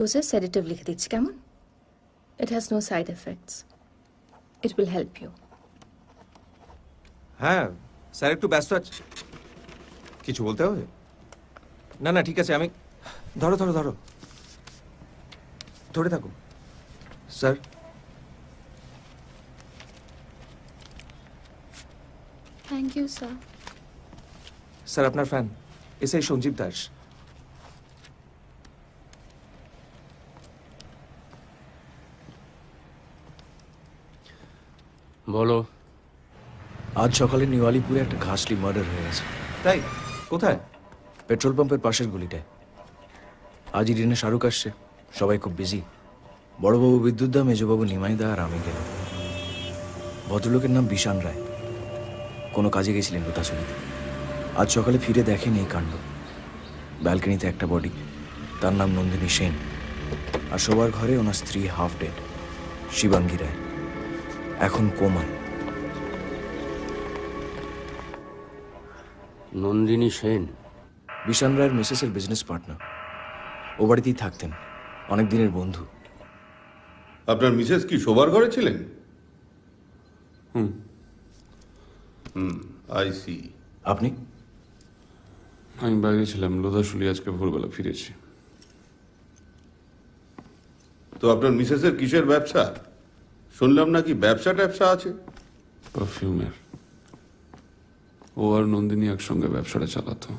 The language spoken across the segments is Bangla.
ডোজে সেডেটিভ লিখে দিচ্ছি, কেমন? It has no side effects. It will help you. হ্যাঁ স্যার, একটু ব্যস্ত আছে। কিছু বলতে হবে? না না ঠিক আছে, আমি ধরো ধরো ধরো, ধরে থাকো sir. Thank you sir. Sir আপনার ফ্যান এসআই সঞ্জীব দাস। বলো। আজ সকালে নিউ আলিপুরে একটা ঘাসলি মার্ডার হয়ে গেছে। তাই? কোথায়? পেট্রোল পাম্পের পাশের গলিটায়। আজই দিনে শাহরুখ আসছে, সবাই খুব বিজি। বড়বাবু বিদ্যুৎ দা, মেজবাবু নিমাই দা আর আমি গেলাম। ভদ্রলোকের নাম বিশান রায়, কোনো কাজে গেছিলেন লুটাছুরিতে। আজ সকালে ফিরে দেখেন এই কাণ্ড। ব্যালকনিতে একটা বডি, তার নাম নন্দিনী সেন। আর সবার ঘরে ওনার স্ত্রী হাফ ডেড, শিবাঙ্গী রায়, এখন কোমায়। নন্দিনী সেন বিশান রায়ের মিসেসের বিজনেস পার্টনার। ও বাড়িতেই থাকতেন, অনেক দিনের বন্ধু। আপনার মিসেস কি শোবার ঘরে ছিলেন? I see. আপনি? আমি বাইরে ছিলাম, লোধাশুলি আজকে ভোরবেলা ফিরেছি। তো আপনার মিসেসের কিসের ব্যবসা? শুনলাম নাকি ব্যবসা ট্যাবসা আছে। পারফিউমের। ও আর নন্দিনী একসঙ্গে ব্যবসাটা চালাতো।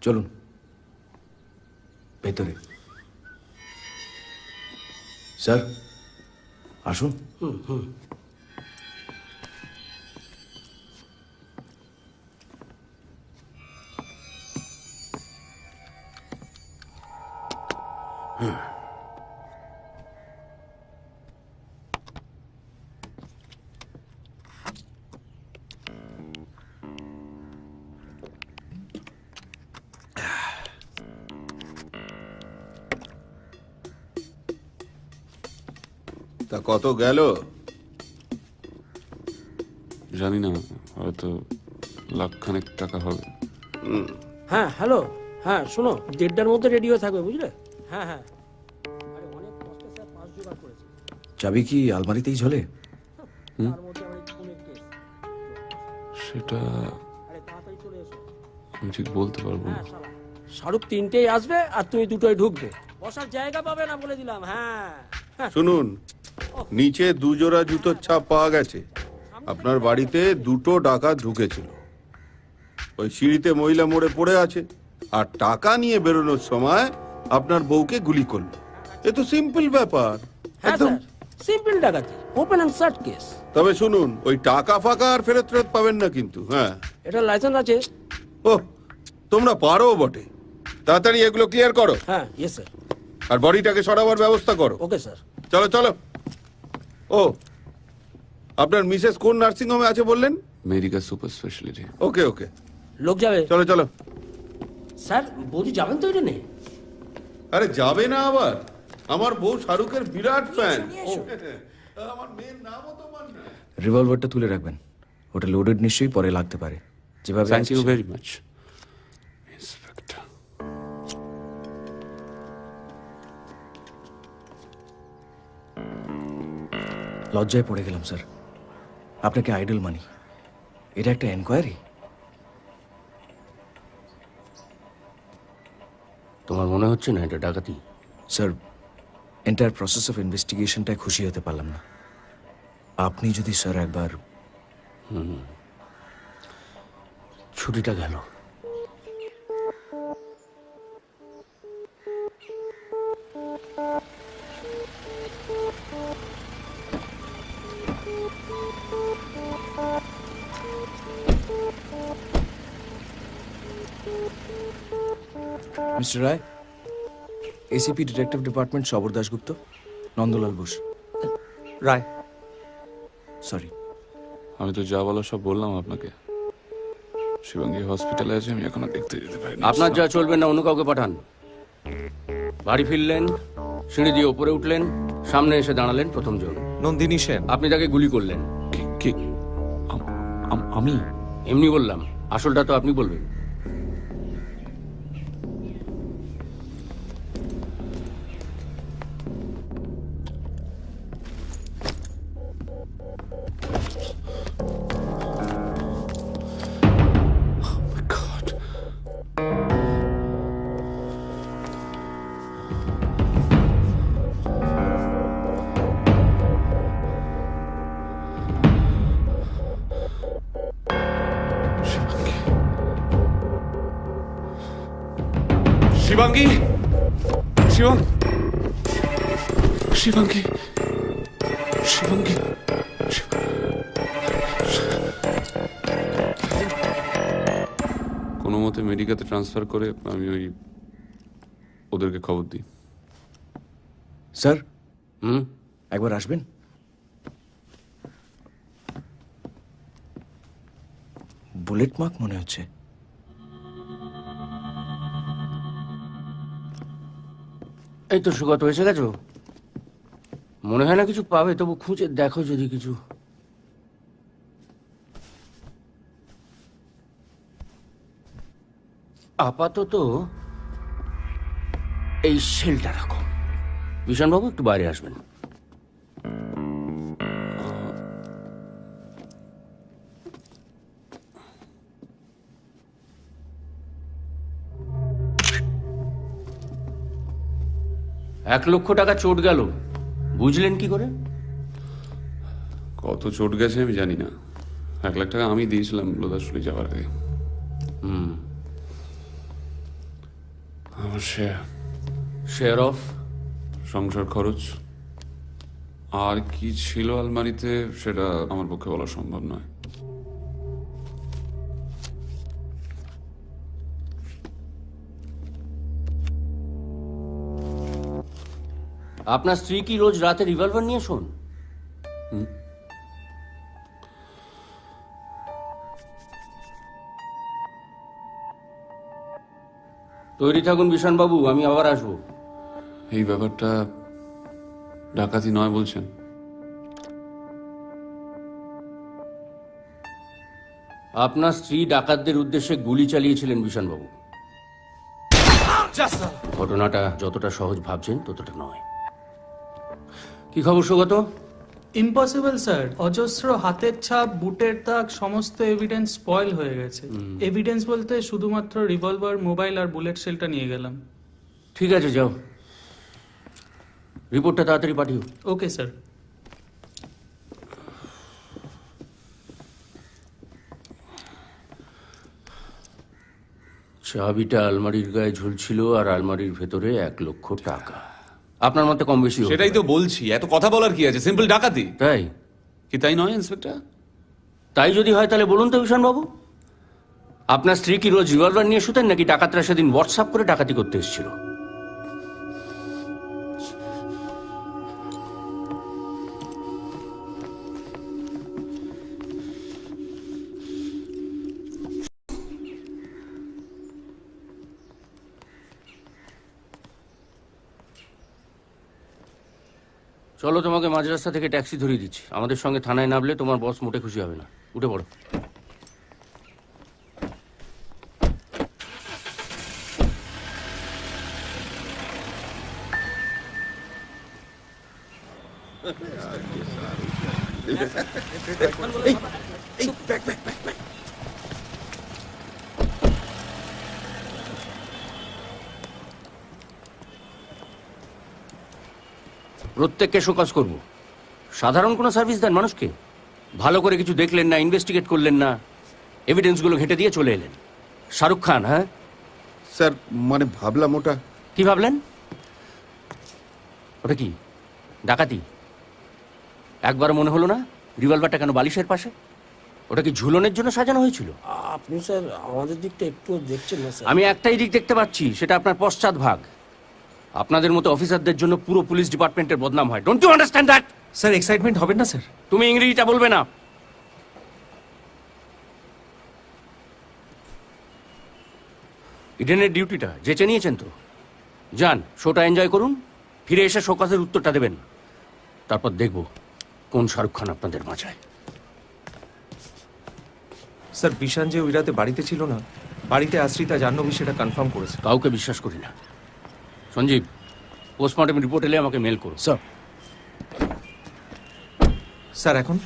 চলুন ভেতরে। স্যার আসুন। তা কত গেল? জানি না, হয়তো লাখখানেক টাকা হবে। হ্যাঁ হ্যালো, হ্যাঁ শোনো, 1:30টার মধ্যে রেডি হয়ে থাকবে, বুঝলে? হ্যাঁ হ্যাঁ, আরে অনেক কষ্টে স্যার পাঁচ জোগাড় করেছে। চাবি কি আলমারিতেই ঝোলে? তার মধ্যে অনেক ফোনের কেস। সেটা আরে তাড়াতাড়ি চলে এসো। আমি ঠিক বলতে পারবো না। হ্যাঁ শালা, শাহরুখ 3টেই আসবে আর তুমি 2টোয় ঢুকবে। বসার জায়গা পাবে না বলে দিলাম। হ্যাঁ শুনুন, নিচে দুজোড়া জুতোর ছাপ পাওয়া গেছে। আপনার বাড়িতে 2টো ডাকাত ঢুকেছিল। ওই সিঁড়িতে মহিলা মরে পড়ে আছে, আর টাকা নিয়ে বেরোনোর সময় আপনার বউকে গুলি করলো। এ তো সিম্পল ব্যাপার হ্যাঁ একদম। স্যার, সিম্পল ডাকাতি, ওপেন অ্যান্ড শাট কেস। তবে শুনুন, ওই টাকা ফাঁকা আর ফেরত ফেরত পাবেন না কিন্তু। হ্যাঁ, এটা লাইসেন্স আছে? ও তোমরা পারো বটে। তাড়াতাড়ি এগুলো ক্লিয়ার করো, হ্যাঁ ইয়েস স্যার। আর বডিটাকে সরাবার ব্যবস্থা করো। Okay sir. চলো চলো। ও, আপনার মিসেস কোন নার্সিং হোমে আছে বললেন? Medica super speciality. Okay okay, লোক যাবে। চলো চলো। স্যার বৌদি যাবেন তো? এটা নেই। আরে যাবে না আবার? আমার বউ শাহরুখের বিরাট ফ্যান। আমার মেয়ের নামও তো মান্য। রিভলভারটা তুলে রাখবেন, ওটা লোডেড নিশ্চয়ই পরে লাগতে পারে। যেভাবে থ্যাংক ইউ আছে- ভেরি মাচ ইন্সপেক্টর। লজ্জায় পড়ে গেলাম স্যার, আপনাকে আইডল মানি। এটা একটা এনকোয়ারি। তোমার মনে হচ্ছে না এটা ডাকাতি? স্যার, এন্টায়ার প্রসেস অফ ইনভেস্টিগেশনটায় খুশি হতে পারলাম না। আপনি যদি স্যার একবার ছুটিটা গেল। মিস্টার রায়, এসিপি ডিটেকটিভ ডিপার্টমেন্ট সবর দাশগুপ্ত, নন্দলাল বোস। রায়। সরি। আমি তো যা বলা সব বললাম আপনাকে। শিবাঙ্গী হসপিটালে আছে, আমি এখনো দেখতে যেতে পারি না। আপনার যা চলবে না, অন্য কাউকে পাঠান। বাড়ি ফিরলেন, সিঁড়ি দিয়ে উপরে উঠলেন, সামনে এসে দাঁড়ালেন প্রথম জন। নন্দিনী সেন। আপনি তাকে গুলি করলেন। কি? আমি? এমনি বললাম, আসলটা তো আপনি বলবেন। শিবাঙ্গী, শিবাঙ্গী, শিবাঙ্গী। কোনো মতে মেডিকাতে ট্রান্সফার করে আমি ওদেরকে খবর দিই। স্যার হুম? একবার আসবেন? বুলেট মার্ক মনে হচ্ছে। এই তো সুগত এসে গেছো। মনে হয় না কিছু পাবে, তবু খুঁজে দেখো যদি কিছু। আপাতত এই সেলটা রাখো। বিশানবাবু একটু বাইরে আসবেন। $1,00,000 চোট গেল, বুঝলেন কি করে? কত চোট গেছে আমি জানি না। $1,00,000 আমি দিয়েছিলাম লোধাশুলি যাওয়ার আগে। আমার শেয়ার অফ সংসার খরচ আর কি ছিল আলমারিতে সেটা আমার পক্ষে বলা সম্ভব নয়। আপনার স্ত্রী কি রোজ রাতে রিভলভার নিয়ে শোন? তৈরি থাকুন বিশানবাবু, আমি আবার আসবো। এই ব্যাপারটা ডাকাতি নয় বলছেন? আপনার স্ত্রী ডাকাতদের উদ্দেশ্যে গুলি চালিয়েছিলেন বিশানবাবু। ঘটনাটা যতটা সহজ ভাবছেন ততটা নয়। কি খবর সুগত? ইম্পসিবল স্যার, অজস্র হাতের ছাপ, বুটের দাগ, সমস্ত এভিডেন্স স্পয়েল হয়ে গেছে। এভিডেন্স বলতে শুধুমাত্র রিভলভার, মোবাইল আর বুলেট শেলটা নিয়ে গেলাম। ঠিক আছে, যাও, রিপোর্টটা তাড়াতাড়ি পাঠিও। Okay sir. চাবিটা আলমারির গায়ে ঝুলছিল আর আলমারির ভেতরে $1,00,000। আপনার মতে কম বেশি হতে সেটাই তো পারে। বলছি, এত কথা বলার কি আছে? সিম্পল ডাকাতি। তাই? কি তাই নয় ইন্সপেক্টর? তাই যদি হয় তাহলে বলুন তো বিশানবাবু, আপনার স্ত্রী কি রোজ রিভলভার নিয়ে শুতেন নাকি ডাকাতরা সেদিন হোয়াটসঅ্যাপ করে ডাকাতি করতে এসেছিল? চলো, তোমাকে মাঝ রাস্তা থেকে ট্যাক্সি ধরিয়ে দিচ্ছি। আমাদের সঙ্গে থানায় নামলে তোমার বস মোটে খুশি হবে না। উঠে পড়ো। প্রত্যেককে শোকজ করব। সাধারণ কোনো সার্ভিস দেন মানুষকে? ভালো করে কিছু দেখলেন না, ইনভেস্টিগেট করলেন না, এভিডেন্সগুলো ঘেঁটে দিয়ে চলে এলেন। শাহরুখ খান? হ্যাঁ স্যার, মানে ভাবলাম ওটা। কি ভাবলেন? ওটা কি ডাকাতি? একবার মনে হলো না রিভলভারটা কেন বালিশের পাশে? ওটা কি ঝুলনের জন্য সাজানো হয়েছিল? আপনি স্যার আমাদের দিকটা একটু দেখছেন না স্যার? আমি একটাই দিক দেখতে পাচ্ছি, সেটা আপনার পশ্চাৎ ভাগ। আপনাদের মতো অফিসারদের জন্য পুরো পুলিশ ডিপার্টমেন্টের বদনাম হয়। Don't you understand that? Sir excitement হবেন না স্যার। তুমি ইংরেজিটা বলবে না। ইডেনের ডিউটিটা যেচে নিয়েছেন তো, যান শোটা এনজয় করুন, ফিরে এসে শোকজের উত্তরটা দেবেন। তারপর দেখব কোন শাহরুখ খান আপনাদের বাঁচায়। স্যার বিশান যে ওই রাতে বাড়িতে ছিল না, বাড়িতে আশ্রিতা জাহ্নবী সেটা কনফার্ম করেছে। কাউকে বিশ্বাস করি না। সঞ্জীব, পোস্টমর্টম রিপোর্ট এলে আমাকে মেল করো। স্যার। স্যার এখন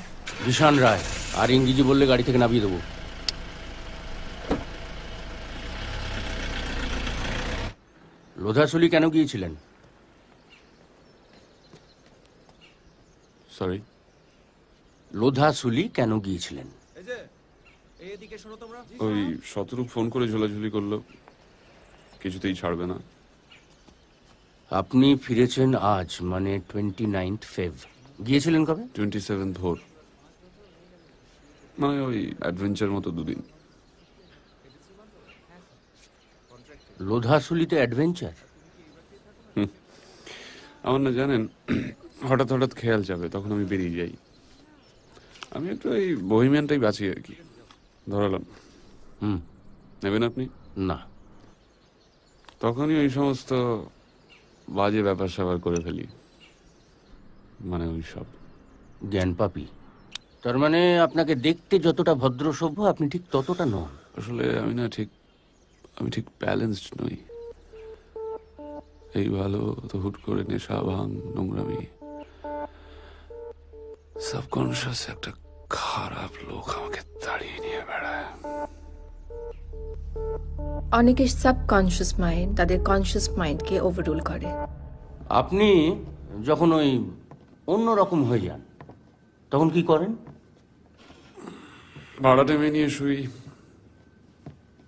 বিশান রায়, আর ইংরেজি বললে গাড়ি থেকে নামিয়ে দেবো। লোধাশুলি কেন গিয়েছিলেন? সরি, লোধাশুলি কেন গিয়েছিলেন? ওই শতরূপ ফোন করে ঝোলাঝুলি করলো, কিছুতেই ছাড়বে না। আপনি ফিরেছেন আজ, মানে 29th ফেব। গিয়েছিলেন কবে? 27 ভোর, মানে ওই অ্যাডভেঞ্চার মতো দুদিন। লোধাশুলিতে অ্যাডভেঞ্চার? আমার না জানেন, হঠাৎ হঠাৎ খেয়াল যাবে, তখন আমি বেরিয়ে যাই। আমি একটু এই বহিমিয়ানটাই বাঁচি আর কি। ধরালাম। হুম। নেবেন আপনি? না। তখনই ওই সমস্ত বাজে ব্যাপার স্যাপার করে ফেলি, মানে ওই সব। জ্ঞান পাপি? তার মানে আপনাকে দেখতে যতটা ভদ্র সভ্য, আপনি ঠিক ততটা নন। আসলে আমি ঠিক ব্যালেন্সড নই। এই ভালো তো হুট করে নেশা, ভাঙ, নোংরামি, সাবকনশিয়াস একটা খারাপ লোক আমাকে তাড়িয়ে নিয়ে বেড়ায়। অনেকে সাবকনশিয়াস মাইন্ড তাদের কনশিয়াস মাইন্ডকে ওভাররুল করে। আপনি যখন ওই অন্যরকম হয়ে যান, তখন কি করেন? ভাড়া টেমে নিয়ে শুই,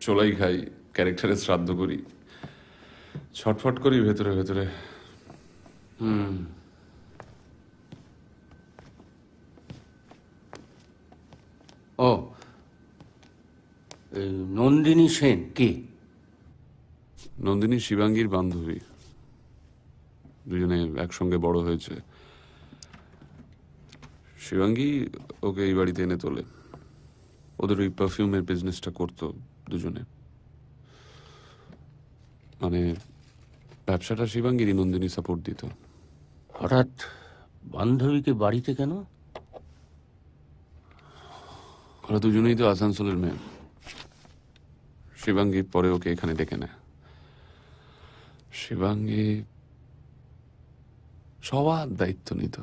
চোলাই খাই, ক্যারেক্টারের শ্রাদ্ধ করি, ছটফট করি ভেতরে ভেতরে। ও, এই নন্দিনী সেন কে? নন্দিনী শিবাঙ্গীর বান্ধবী, দুজনে একসঙ্গে বড় হয়েছে। শিবাঙ্গী ওকে এই বাড়িতে এনে তোলে। ওদের ওই পারফিউমের বিজনেসটা করতো দুজনে, মানে ব্যবসাটা শিবাঙ্গীরই, নন্দিনী সাপোর্ট দিত। হঠাৎ বান্ধবীকে বাড়িতে কেন? ওরা দুজনেই তো আসানসোলের মেয়ে। শিবাঙ্গী পরে ওকে এখানে ডেকে নেয়। শিবাঙ্গী সবার দায়িত্ব নিত।